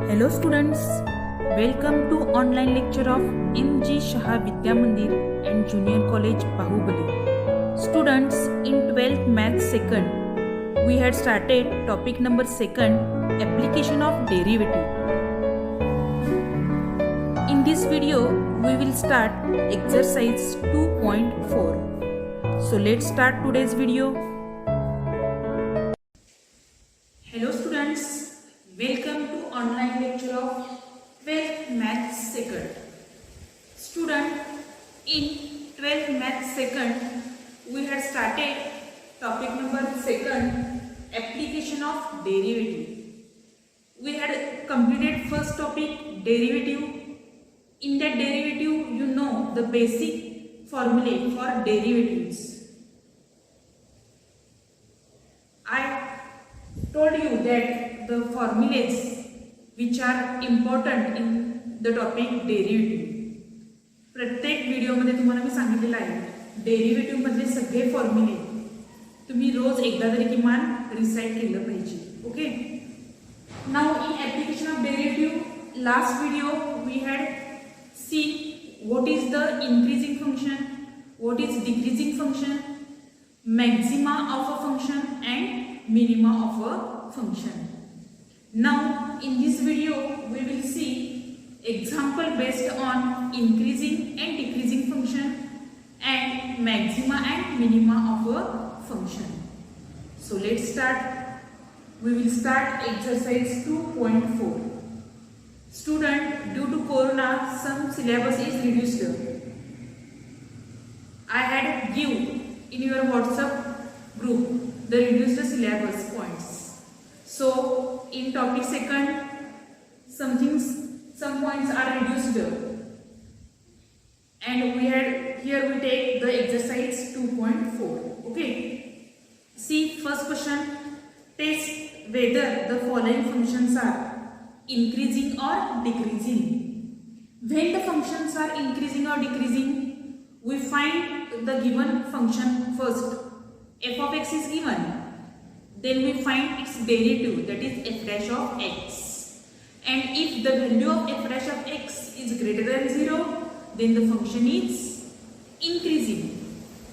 Hello students, welcome to online lecture of M.G. Shah Vidya Mandir and Junior College Bahubali. Students, in 12th Math second, we had started topic number 2, application of derivative. In this video, we will start exercise 2.4. So let's start today's video. Hello students, welcome to online lecture of 12th Math second. Student, in 12th Math second, we had started topic number 2, application of derivative. We had completed first topic, derivative. In that derivative, you know the basic formulae for derivatives. I told you that the formulas which are important in the topic derivative. प्रत्येक व्हिडिओमध्ये तुम्हाला मी सांगितलेलं आहे derivative मधले सगळे फॉर्म्युले तुम्ही रोज एकदा तरी किमान रिसाइट केलं पाहिजे. Okay, now in application of derivative last video we had seen what is the increasing function, what is decreasing function, maxima of a function and minima of a function. Now in this video we will see example based on increasing and decreasing function and maxima and minima of a function. So let's start. We will start exercise 2.4. Student, due to corona some syllabus is reduced. I had give in your WhatsApp group the reduced syllabus points. So in topic second some points are reduced and we had here we take the exercise 2.4. okay, see first question, test whether the following functions are increasing or decreasing. When the functions are increasing or decreasing, we find the given function first. F of x is given, then we find its derivative, that is f dash of x. And if the value of f dash of x is greater than 0, then the function is increasing.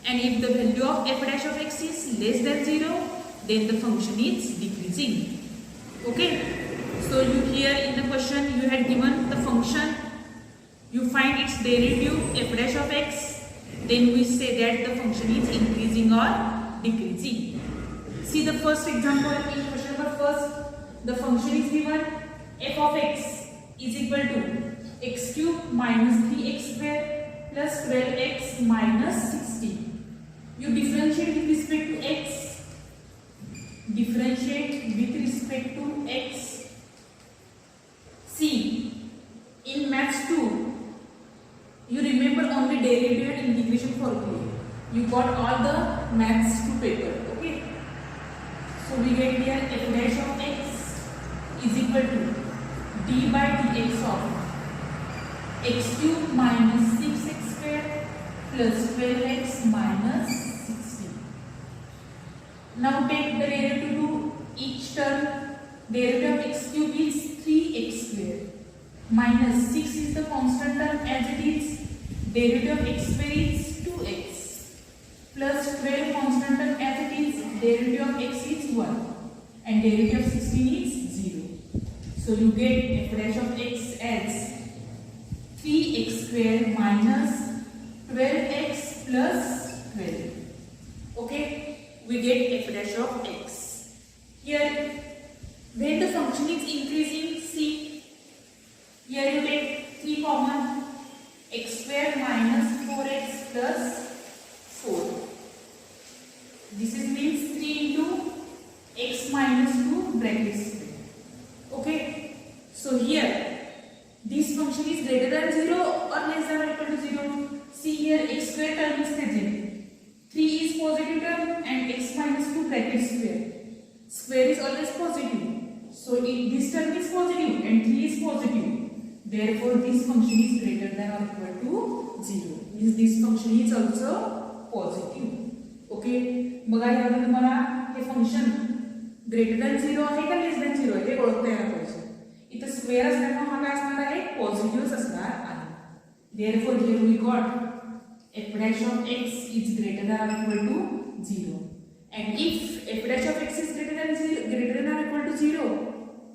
And if the value of f dash of x is less than 0, then the function is decreasing. Okay, so you here in the question you had given the function, you find its derivative f dash of x, then we say that the function is increasing or decreasing. See the first example in question number first, the function is given f of x is equal to x cube minus 3x square plus 12x minus 60. You differentiate with respect to x. Differentiate with respect to x. See, in maths 2, you remember only derivative and integration formula. You got all the maths 2 paper. Okay. So we get here f dash of x is equal to d by dx of x cube minus 6x square plus 12x minus 60. Now take the derivative to each term. Derivative of x cube is 3x square minus 6 is the constant term as it is. Derivative of x square is 2x plus 12 constant term as it is. Derivative of x is 1 and derivative of 16 is 0. So you get f dash of x as 3x square minus 12x plus 12. Okay, we get f dash of x. Here when the function is increasing, see here you take 3 common, x square minus 4x plus 4. This is means 3 into x minus 2 bracket square. Okay, so here this function is greater than 0 or less than or equal to 0. See here x square term is present, 3 is positive term and x minus 2 bracket square. Square is always positive. So if this term is positive and 3 is positive, therefore this function is greater than or equal to 0. Means this function is also positive. Okay, बघा यामध्ये तुम्हाला हे function greater than 0 आहे का less than 0 आहे हे ओळखता यायला पाहिजे. इथे स्क्वेअर असल्यामुळे हा काय असणार आहे पॉझिटिव्ह असणार आहे. Therefore here we got f dash of x is greater than or equal to 0. And if f dash of x is greater than or equal to 0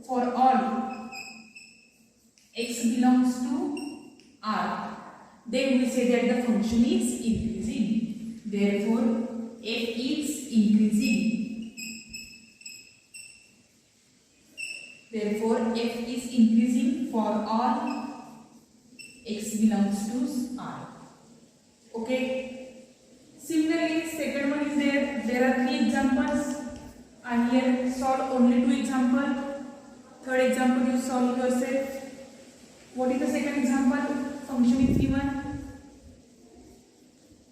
for all x belongs to R, then we say that the function is increasing. Therefore f is increasing. Therefore f is increasing for all x belongs to R. Okay. Similarly, second one is there. There are 3 examples. I here solve only 2 examples. Third example you solve yourself. What is the second example? Function is given.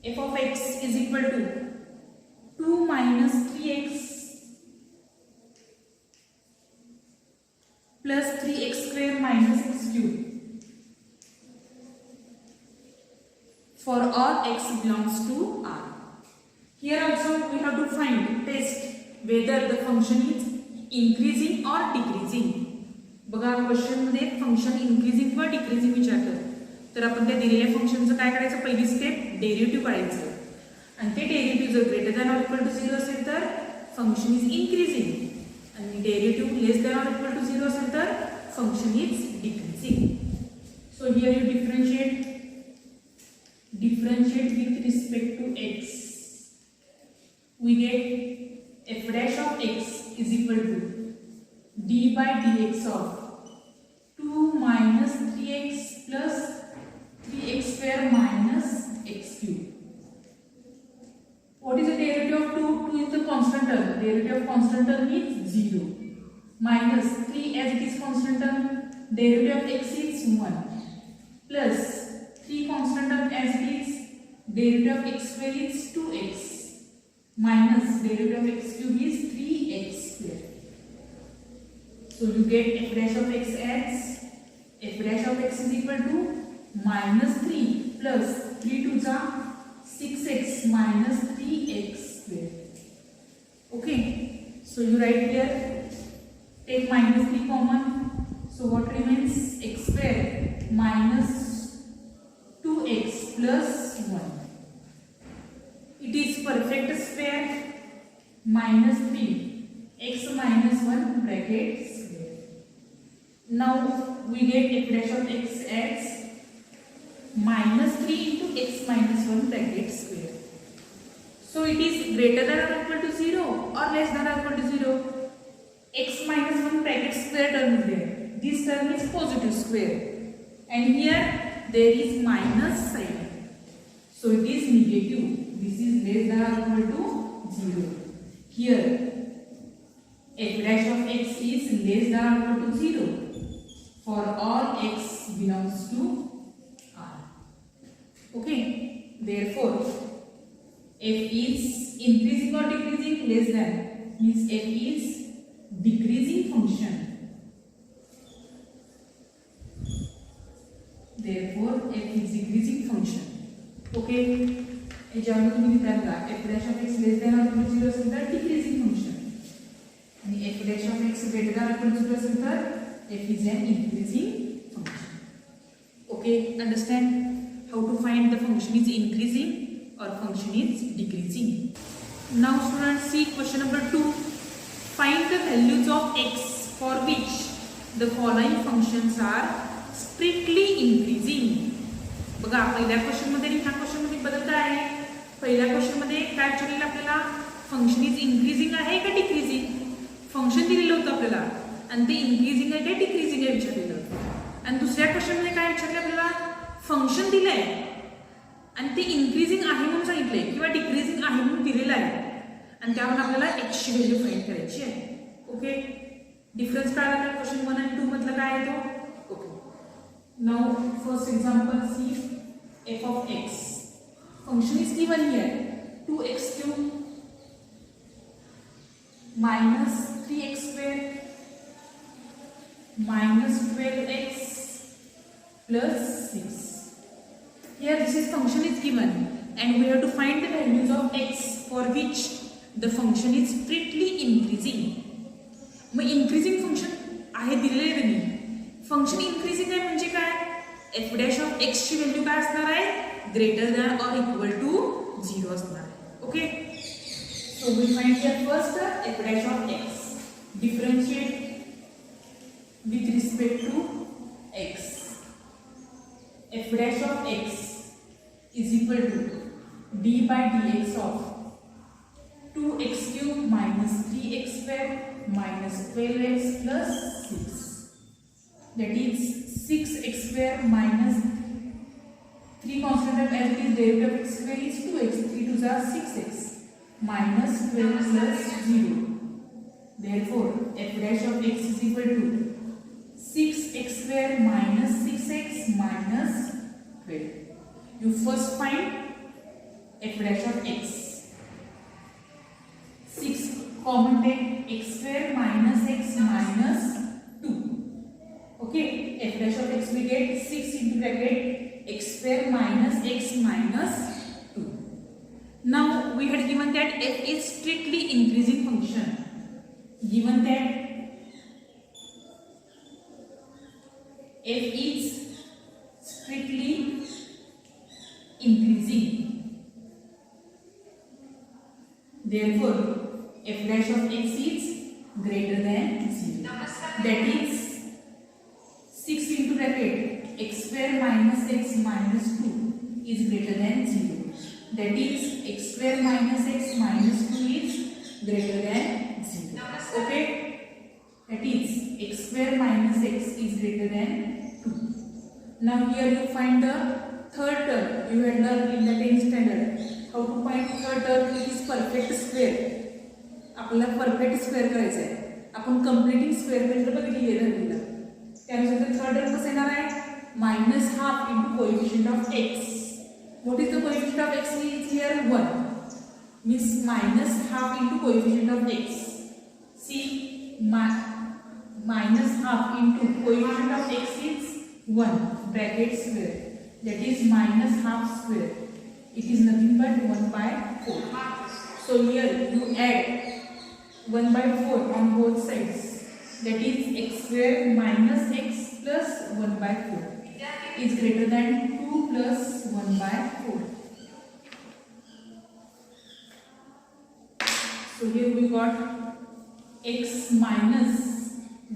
F of x is equal to 2 minus 3x plus 3x square minus x cube. For all x belongs to R. Here also we have to test whether the function is increasing or decreasing. बघा question मध्ये function increasing किंवा decreasing विचारतात तर आपण त्या दिलेल्या फंक्शनचं काय करायचं पहिली स्टेप डेरिव्हेटिव्ह काढायचं आणि ते डेरिव्हेटिव्ह जर greater than or equal to 0 असेल तर फंक्शन इज इन्क्रीजिंग आणि derivative less than or equal to 0 असेल तर function is decreasing. So here you differentiate with respect to x, we get f dash of x is equal to d by dx of 2 minus 3x plus 3x square minus x cube. What is the derivative of 2? 2 is the constant term. Derivative of constant term is 0. Minus 3 as it is constant term. Derivative of x is 1. Plus 3 constant term as it is, derivative of x square is 2x minus derivative of x cube is 3x square. So you get f dash of x as f dash of x is equal to minus 3 plus 3 to the 6x minus 3x square. Okay, so you write here, take minus 3 common, so what remains? X square minus 2x plus 1. It is perfect square minus 3 x minus 1 bracket square. Now we get f dash of x as minus 3 into x minus 1 bracket square. So it is greater than or equal to 0 or less than or equal to 0. X minus 1 bracket square term is there. This term is positive square and here there is minus sign, so it is negative. This is less than or equal to 0. Here f dash of x is less than or equal to 0 for all x belongs to R. Okay, therefore f is increasing or decreasing, less than means f is decreasing function. Therefore f is decreasing function. Okay, याच्यावर तुम्ही लिहिता का f dash of x less than or equal to 0 असेल तर decreasing function आणि f dash of x greater than or equal to 0 असेल तर f is an increasing function. Okay, understand how to find the function is increasing or function is decreasing. Now students, see question number 2. Find the values of x for which the following functions are strictly increasing. बघा पहिल्या question मध्ये आणि ह्या question मध्ये बदल काय आहे? पहिल्या क्वेश्चन मध्ये काय विचारलेलं आपल्याला फंक्शन इज इन्क्रीजिंग आहे का डिक्रीजिंग? फंक्शन दिलेलं होतं आपल्याला आणि ते इन्क्रीजिंग आहे का डिक्रीजिंग आहे विचारलेलं. आणि दुसऱ्या क्वेश्चन मध्ये काय विचारलं आपल्याला फंक्शन दिलंय आणि ते इन्क्रीजिंग आहे म्हणून सांगितलंय किंवा डिक्रीजिंग आहे म्हणून दिलेलं आहे आणि त्यावर आपल्याला x ची व्हॅल्यू फाइंड करायची आहे. ओके, डिफरन्स काय आहे क्वेश्चन 1 आणि 2 मधला काय आहे तो? Now first example, see f of x. Function is given here 2x cube minus 3x square minus 12x plus 6. Here this is function is given and we have to find the values of x for which the function is strictly increasing. Mug increasing function आहे दिलेले नाही. F dash of x ची value काय असणार आहे, greater than or equal to 0 असणार आहे. Okay, so we find here first f dash of x. Differentiate with respect to x. F dash of x is equal to d by dx of 2x cube minus 3x square minus 12x plus 6. That is 6x square minus 3 constant as it is derivative of x square is 2x. 3 2s are 6x minus 12 plus 0. Therefore, f dash of x is equal to 6x square minus 6x minus 12. You first find f dash of x. 6 common take x square minus x minus 2. Okay, f dash of x we get 6 into bracket x square minus x minus 2. Now we had given that f is strictly increasing function. Given that f is strictly increasing, therefore f dash of x is greater than 0. That is 6 into bracket x square minus x minus 2 is greater than 0. That is x square minus x minus 2 is greater than 0. Okay, that is x square minus x is greater than 2. Now here you find the third term. You had learned in the 10th standard how to find third term. It is perfect square. आपल्याला perfect square करायचं आहे. आपण completing square method बघितली आहे धरलेला. त्यानुसार ते third term कसं येणार आहे, minus half into coefficient of x. What is the coefficient of x is here 1. Means minus half into coefficient of x. See minus half into coefficient of x is 1 bracket square, that is minus half square. It is nothing but 1 by 4. So here you add 1 by 4 on both sides, that is x square minus x plus 1 by 4 is greater than 2 plus 1 by 4. So here we got x minus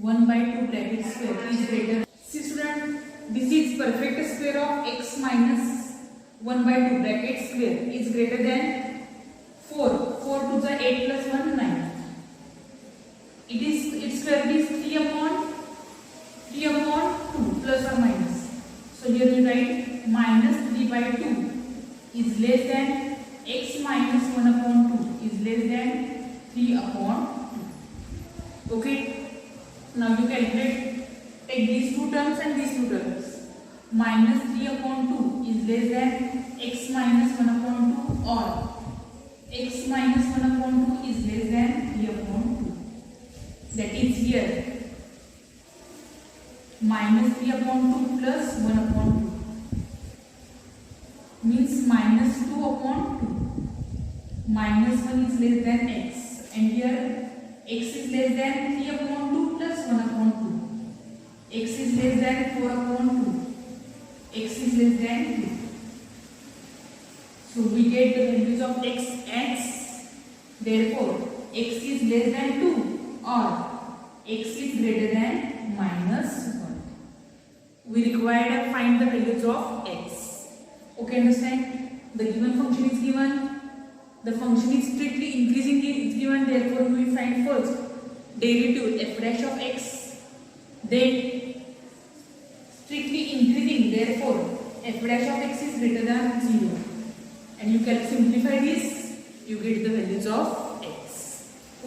1 by 2 bracket square is greater. See student, this is perfect square of x minus 1 by 2 bracket square is greater than 4. 4 to the 8 plus 1 9. Its square is 3 upon 2 plus or minus. So here we write minus 3 by 2 is less than x minus 1 upon 2 is less than 3 upon 2. Okay. Now you calculate, take these two terms and these two terms. Minus 3 upon 2 is less than x minus 1 upon 2 or x minus 1 upon 2 is less than 3 upon 2. That is here minus 3 upon 2 plus 1 upon 2 means minus 2 upon 2. Minus 1 is less than x and here x is less than 3 upon 2 plus 1 upon 2. X is less than 4 upon 2. X is less than 2. So we get the values of x. Therefore, x is less than 2 or x is greater than minus 1. We require to find the values of x. Okay, understand? The given function is given. The function is strictly increasing, is given. Therefore, we find first derivative f dash of x. Then strictly increasing. Therefore, f dash of x is greater than 0. And you can simplify this. You get the values of x.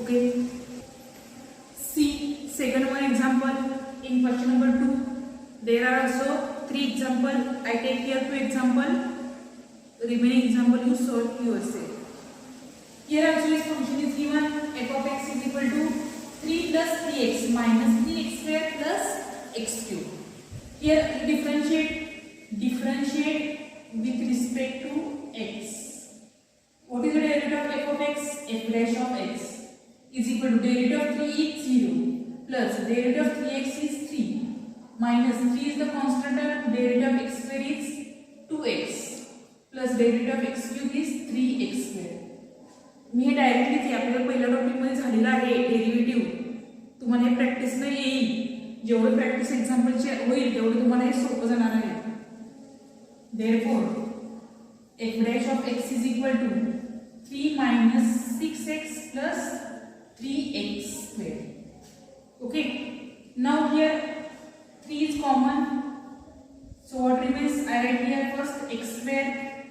Okay. See second one example in question number 2. There are also 3 examples. I take here 2 examples. Remaining example you solve yourself. Here also this function is given. F of x is equal to 3 plus 3x minus 3x square plus x cube. Here differentiate with respect to x. What is the derivative of f of x? F dash of x is equal to derivative of 3 is 0 plus derivative of 3x is 3 minus 3 is the constant term, derivative of x square is 2x plus derivative of x cube is 3x square. मी हे directly आपल्याला पहिल्या topic मध्ये झालेलं आहे derivative. तुम्हाला हे practice नाही येईल, जेवढं प्रॅक्टिस एक्झाम्पलचे होईल तेवढं तुम्हाला हे सोपं जाणार आहे. Therefore f dash of x is equal to 3 minus 6x plus 3x square. Okay, now here 3 is common, so what remains? I write here first x square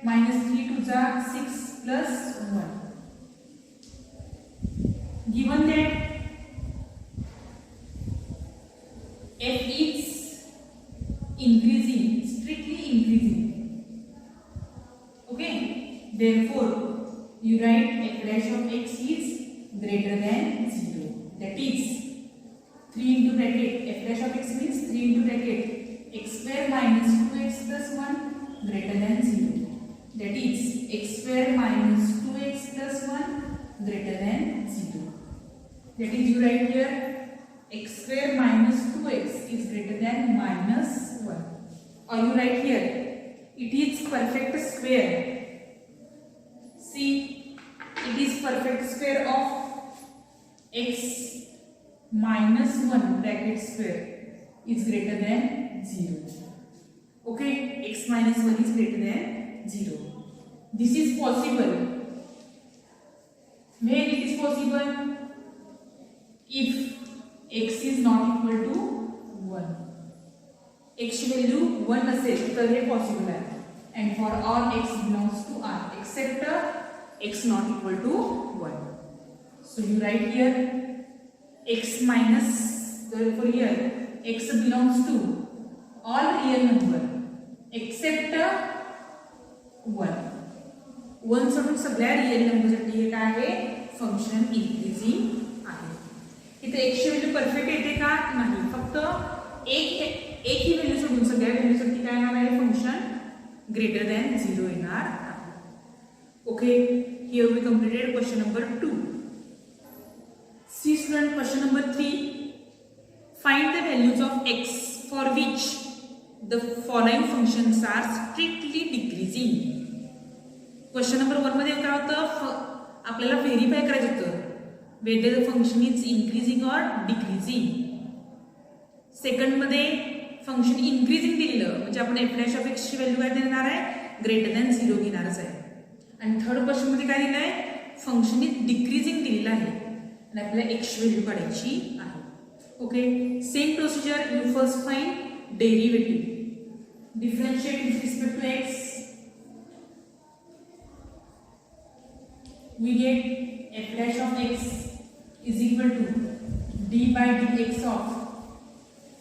minus 3 to the 6 plus 1. Given that f is increasing, strictly increasing, okay, therefore you write f dash of x is greater than 0. That is 3 into bracket f dash of x means 3 into bracket x square minus 2x plus 1 greater than 0. That is x square minus 2x plus 1 greater than 0. That is you write here x square minus 2x is greater than minus 1. Or you write here it is perfect square. See, it is perfect square of x minus 1 bracket square is greater than 0. Okay, x minus 1 is greater than 0. This is possible. When it is possible? If x is not equal to 1. x value 1 असेल तर हे possible आहे. And for all x belongs to R except x not equal to 1. So you write here x minus, therefore here x belongs to all real number except 1. 1 सोडून सगळ्या real नंबरसाठी हे काय आहे? Function increasing आहे. इथे x ची value perfect येते का? नाही, फक्त एक ही व्हॅल्यू सोडून सगळ्या व्हॅल्यूसाठी काय येणार आहे? फंक्शन greater than 0 येणार आहे. Okay, here we completed question number 2. See student, question number 3. Find the values of x for which the following functions are strictly decreasing. Question number 1 मध्ये काय होतं? आपल्याला व्हेरीफाय करायचं होतं whether the function is increasing or decreasing. Second मध्ये function increasing दिलेलं म्हणजे आपण f dash of x ची व्हॅल्यू काय देणार आहे? ग्रेटर दॅन 0 घेणारच आहे. आणि थर्ड क्वेश्चन मध्ये काय दिलं आहे? फंक्शन इज डिक्रीजिंग दिलेलं आहे आणि आपल्याला x ची व्हॅल्यू काढायची आहे. Okay, same procedure. You first find derivative, differentiate with respect to x. We get f dash of x is equal to d by dx of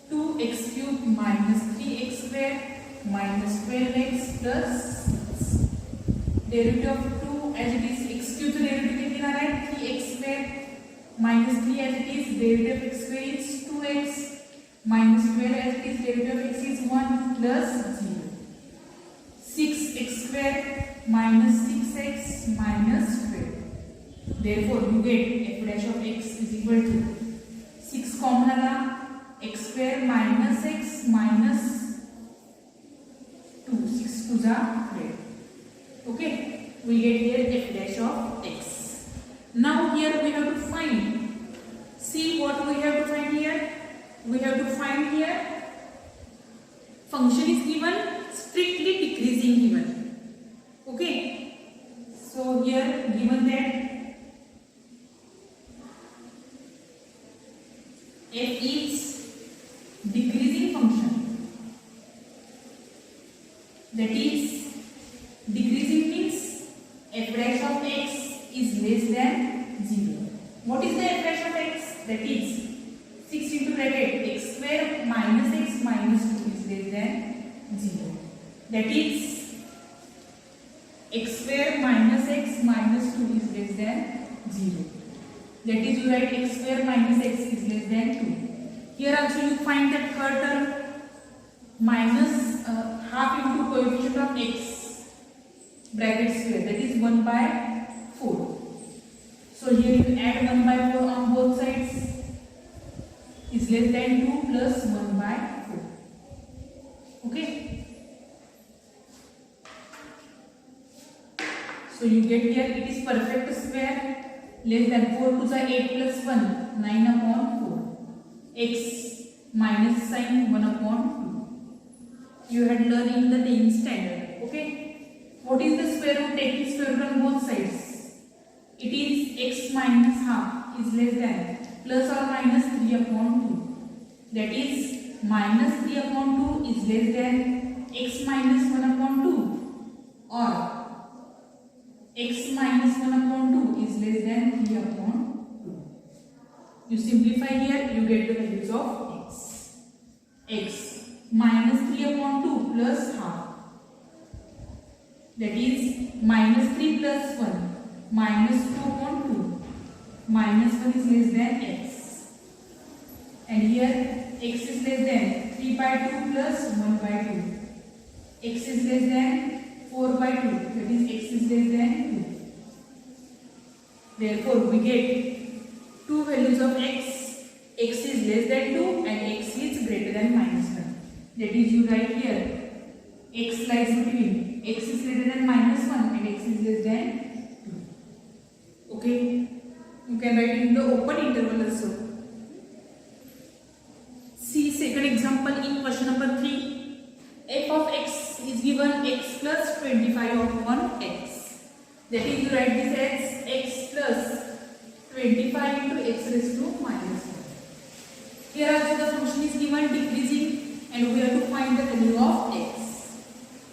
2x cube minus 3x square minus 12x plus derivative of 2 as it is x cube तो derivative कितनी आ रहा है? 3x square minus 3 as it is derivative of x square is 2x minus 12 as it is derivative of x is 1 plus 0. 6x square minus 6x minus 12. Therefore you get f dash of x is equal to 6 common आला x square minus x minus 2, 6 to the 12. Okay, we get here f dash of x. Now here we have to find, see what we have to find here? We have to find here function is given strictly decreasing given. Okay, so here given that f is decreasing function, that is decreasing means f dash of x is less than 0. What is the f dash of x? That is 6 into bracket x square minus x minus 2 is less than 0. That is x square minus x minus 2 is less than 0. That is you write x square minus x is less than 2. Here also you find that third term minus half into coefficient of x bracket square, that is 1 by 4. So here you add 1 by 4 on both sides is less than 2 plus 1 by 4. So you get here it is perfect square. Less than 4 to the 8 plus 1, 9 upon 4. X minus sign 1 upon 2. You had learned in the 10th standard. Okay. What is the square root? Taking square root on both sides. It is x minus half is less than plus or minus 3 upon 2. That is minus 3 upon 2 is less than x minus 1 upon 2, or x minus 1 upon 2 is less than 3 upon 2. You simplify here, you get the values of x. X minus 3 upon 2 plus half. That is minus 3 plus 1 minus 2 upon 2. Minus 1 is less than x. And here x is less than 3 by 2 plus 1 by 2. X is less than 4 by 2, that is x is less than 2. Therefore, we get two values of x. X is less than 2 and x is greater than minus 1. That is, you write here x lies between x is greater than minus 1 and x is less than 2. Okay, you can write in the open interval also. See second example in question number 3. F of x is given x plus 25 upon x. That is, you write this as x plus 25 into x raised to minus 1. Here also the function is given decreasing and we have to find the value of x.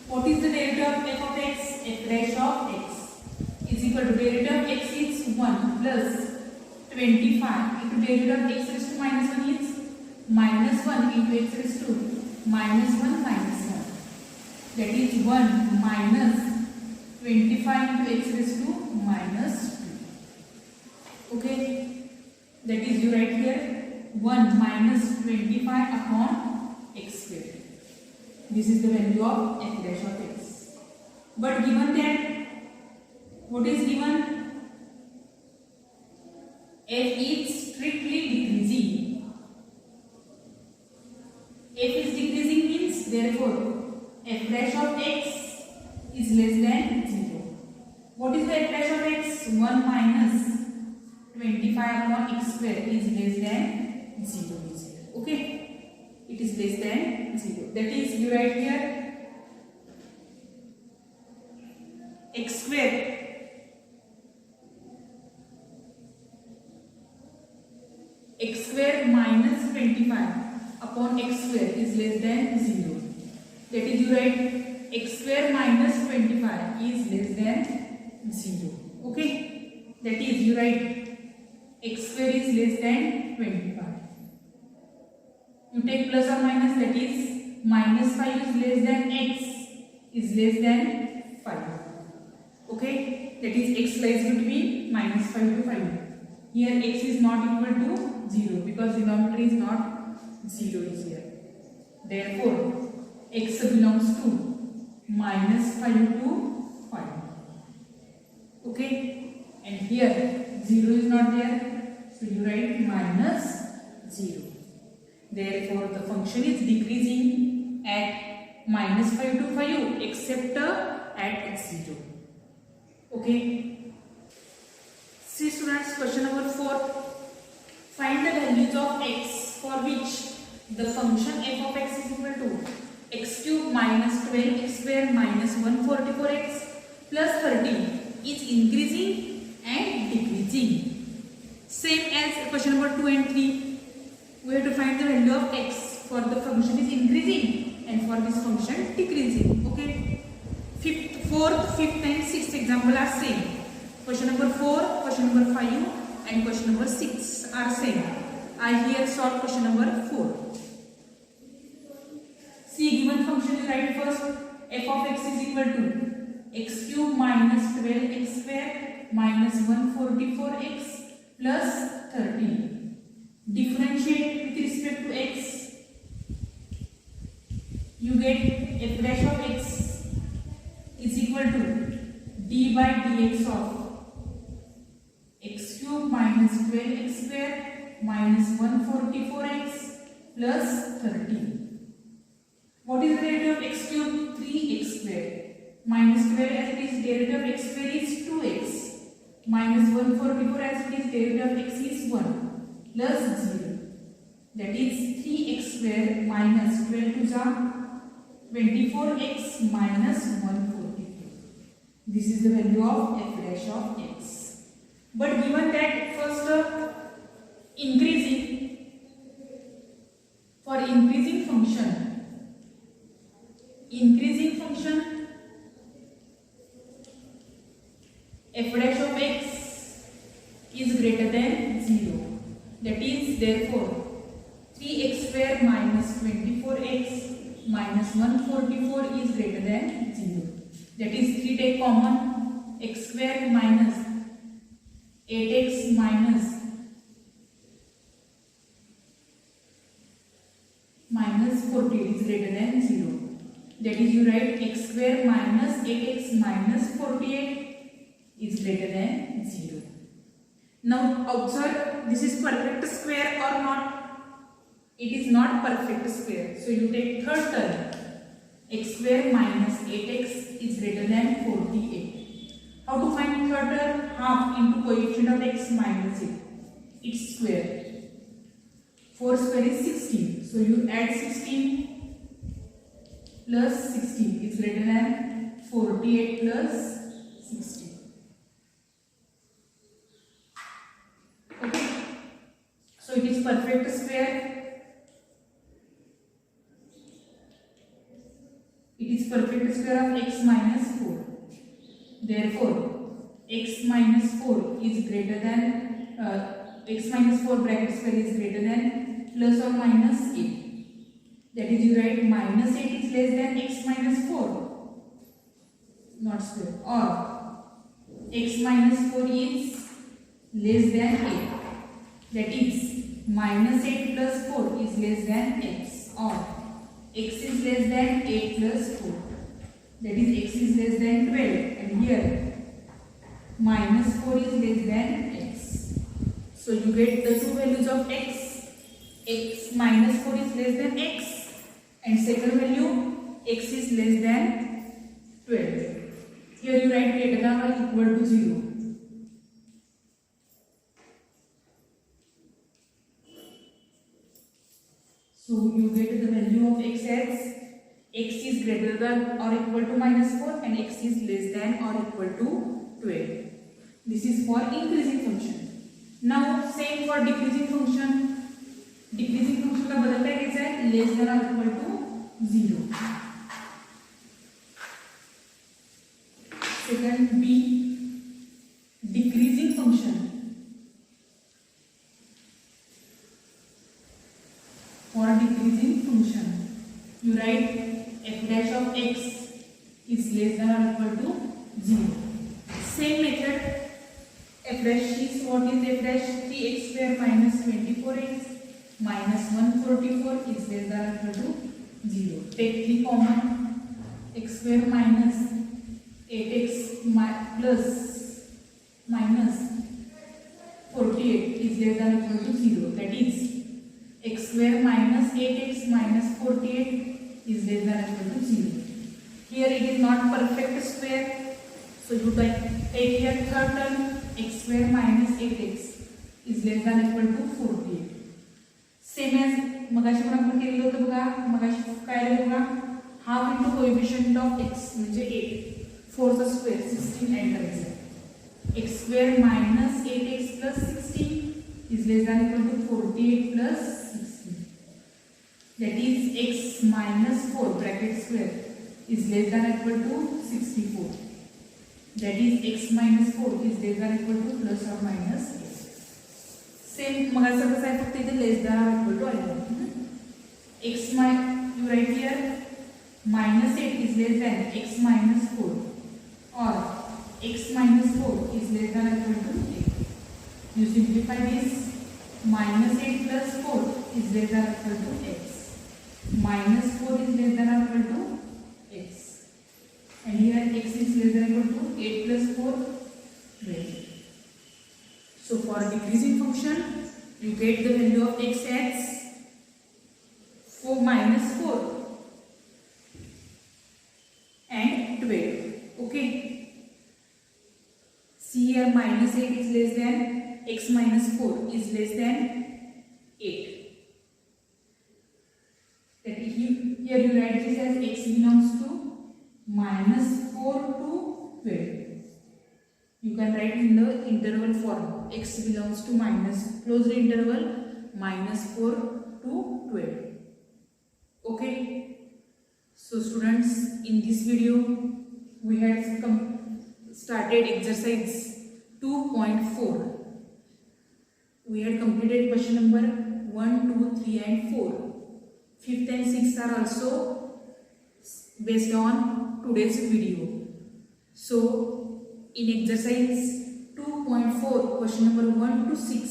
What is the derivative of f of x? F dash of x is equal to derivative of x is 1 plus 25 into derivative of x raised to minus 1 is minus 1 into x raised to minus 1 minus 1. That is 1 minus 25 into x raised to minus 2. Okay. That is, you write here 1 minus 25 upon x square. This is the value of f dash of x. But given that, what is given? F is strictly decreasing. F is decreasing means, therefore, f dash of x is less than 0. What is the f dash of x? 1 minus 25 upon x square is less than 0 is here. Okay, it is less than 0. That is, you write here x square minus 25 upon x square is less than 0. That is, you write x square minus 25 is less than 0. Okay, that is, you write x square is less than 25. You take plus or minus, that is minus 5 is less than x is less than 5. Okay, that is x lies between minus 5 to 5. Here x is not equal to 0 because denominator is not 0 is here. Therefore, x belongs to minus 5 to 5. Okay, and here 0 is not there, so you write minus 0. Therefore, the function is decreasing at minus 5 to 5 except at 0. Okay. See students, question number 4. Find the values of x for which the function f of x is equal to x cube minus 12x square minus 144x plus 13 is increasing and decreasing. Same as question number 2 and 3. We have to find the value of x for the function is increasing and for this function decreasing. Okay. Fourth, fifth and sixth example are same. Question number 4, question number 5 and question number 6 are same. I here solve question number 4. See, given function you write first f of x is equal to x cube minus 12x square minus 144x plus 13. Differentiate with respect to x. You get f dash of x is equal to d by dx of x cube minus 12x square minus 144x plus 13. What is the derivative of x cube? 3x square minus 12 as it is derivative of x square is 2x, minus 144 as it is derivative of x is 1, plus 0. That is 3x square minus 12 to the 24x minus 144. This is the value of f dash of x. But given that first increasing, for increasing function f dash of x is greater than 0. That is therefore 3x square minus 24x minus 144 is greater than 0. That is 3 take common, x square minus 8x minus 48 is greater than 0. That is you write x square minus 8x minus 48 is greater than 0. Now observe, this is perfect square or not? It is not perfect square. So you take third term, x square minus 8x is greater than 48. How to find third term? Half into coefficient of x minus it. Its square. 4 square is 16. So you add 16 plus 16 is greater than 48 plus 16. Okay. So it is perfect square. It is perfect square of x minus 4. Therefore, x minus 4 is greater than x minus 4 bracket square is greater than plus or minus 8. That is you write minus 8 is less than x minus 4, not square, or x minus 4 is less than 8. That is minus 8 plus 4 is less than x, or x is less than 8 plus 4. That is x is less than 12, and here minus 4 is less than x. So you get the two values of x. X minus 4 is less than x, and second value x is less than 12. Here you write greater than or equal to 0. So you get the value of x as x is greater than or equal to minus 4 and x is less than or equal to 12. This is for increasing function. Now same for decreasing function. Decreasing function का बदलता है कैसे है? Less than or equal to 0. Second B, decreasing function. For decreasing function, you write f dash of x is less than or equal to 0. Same method, f dash is what is f dash? 3x square minus 24x minus 144 is less than or equal to 0. Take 3 common, x square minus 8x plus minus 48 is less than or equal to 0. That is x square minus 8x minus 48 is less than or equal to 0. Here it is not perfect square. So you take here third term, x square minus 8x is less than or equal to 48. Same as मगाशी पण आपण केलेलं होतं बघा. मगाशी काय आलं बघा, half into coefficient of x म्हणजे 8. 4 चा स्क्वेअर 16 ऍड करायचं. x square minus 8x plus 16 is less than or equal to 48 plus 16. That is x minus 4 bracket square is less than or equal to 64. That is x minus 4 is less than or equal to plus or minus 8. Same मगाचा कसं आहे, फक्त इथे less than or equal to आलेलं. x you write here minus 8 is less than x minus 4, or x minus 4 is less than or equal to 8. You simplify this. Minus 8 plus 4 is less than or equal to x. Minus 4 is less than or equal to x. And here x is less than or equal to 8 plus 4, 12. So for decreasing function, you get the value of x as 4 minus 4 and 12. -8 is less than x minus 4 is less than 8. That here you write this as x belongs to -4 to 12. You can write in the interval form. X belongs to closed interval -4 to 12. Okay. So students, in this video we had started exercise 2.4. We had completed question number 1, 2, 3 and 4. 5th and 6th are also based on today's video. So in exercise 2.4, question number 1 to 6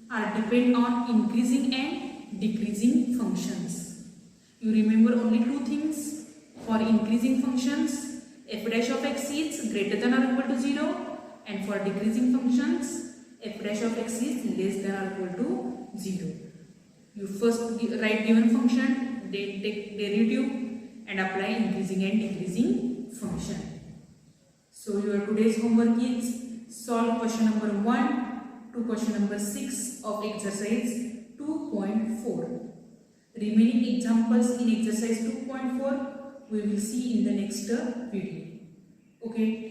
are depend on increasing and decreasing functions. You remember only two things. For increasing functions, f dash of x is greater than or equal to 0, and for decreasing functions, f dash of x is less than or equal to 0. You first write given function, then take derivative and apply increasing and decreasing function. So your today's homework is solve question number 1 to question number 6 of exercise 2.4. Remaining examples in exercise 2.4 we will see in the next video. Okay.